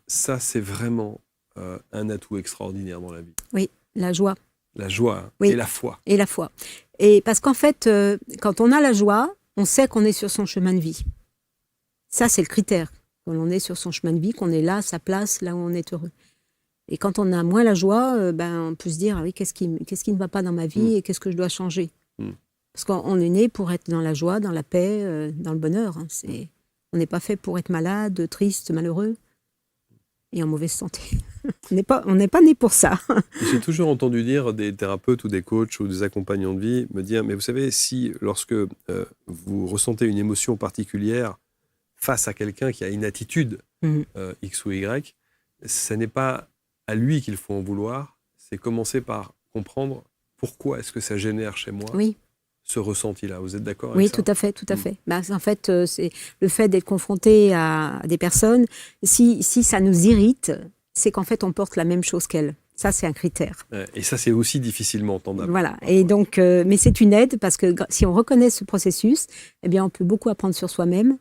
ça, c'est vraiment un atout extraordinaire dans la vie. Oui, la joie. La joie Oui. et la foi. Et la foi. Et parce qu'en fait, quand on a la joie, on sait qu'on est sur son chemin de vie. Ça, c'est le critère. Quand on est sur son chemin de vie, qu'on est là, à sa place, là où on est heureux. Et quand on a moins la joie, on peut se dire, ah oui, qu'est-ce qui ne va pas dans ma vie et qu'est-ce que je dois changer? Parce qu'on est né pour être dans la joie, dans la paix, dans le bonheur. Hein. On n'est pas fait pour être malade, triste, malheureux et en mauvaise santé. On n'est pas né pour ça. J'ai toujours entendu dire des thérapeutes ou des coachs ou des accompagnants de vie me dire, mais vous savez, si lorsque vous ressentez une émotion particulière face à quelqu'un qui a une attitude X ou Y, ce n'est pas à lui qu'il faut en vouloir, c'est commencer par comprendre pourquoi est-ce que ça génère chez moi ce ressenti-là. Vous êtes d'accord avec ça? Oui, tout à fait, tout à fait. En fait, c'est le fait d'être confronté à des personnes, si ça nous irrite, c'est qu'en fait, on porte la même chose qu'elles. Ça, c'est un critère. Et ça, c'est aussi difficilement entendable. Voilà. Et donc, mais c'est une aide parce que si on reconnaît ce processus, eh bien, on peut beaucoup apprendre sur soi-même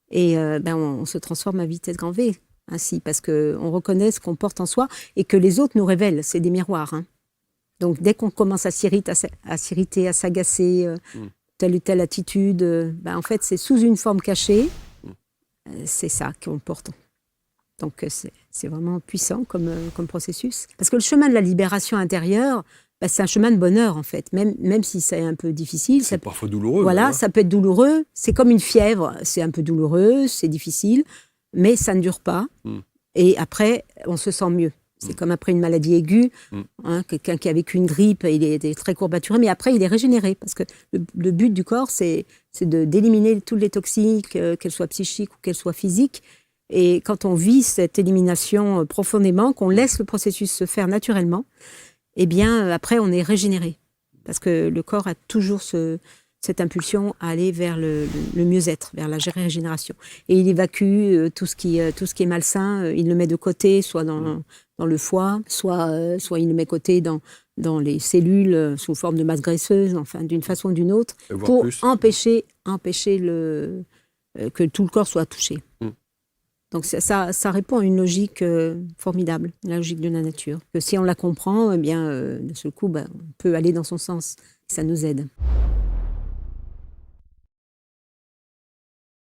et on se transforme à vitesse grand V. Ainsi, parce qu'on reconnaît ce qu'on porte en soi et que les autres nous révèlent. C'est des miroirs. Hein. Donc, dès qu'on commence à s'irriter, à s'agacer, telle ou telle attitude, en fait, c'est sous une forme cachée. C'est ça qu'on porte. Donc, c'est vraiment puissant comme processus. Parce que le chemin de la libération intérieure, c'est un chemin de bonheur, en fait. Même si c'est un peu difficile. C'est parfois douloureux. Voilà, ça peut être douloureux. C'est comme une fièvre. C'est un peu douloureux, c'est difficile. Mais ça ne dure pas. Et après, on se sent mieux. C'est comme après une maladie aiguë. Hein, quelqu'un qui a vécu une grippe, il est très courbaturé, mais après, il est régénéré. Parce que le but du corps, c'est d'éliminer toutes les toxiques, qu'elles soient psychiques ou qu'elles soient physiques. Et quand on vit cette élimination profondément, qu'on laisse le processus se faire naturellement, eh bien, après, on est régénéré. Parce que le corps a toujours cette impulsion à aller vers le mieux-être, vers la régénération. Et il évacue tout ce qui est malsain, il le met de côté, soit dans le foie, soit il le met de côté dans les cellules sous forme de masse graisseuse, enfin d'une façon ou d'une autre, pour empêcher que tout le corps soit touché. Donc ça répond à une logique formidable, la logique de la nature. Que si on la comprend, eh bien, de ce coup, on peut aller dans son sens. Ça nous aide.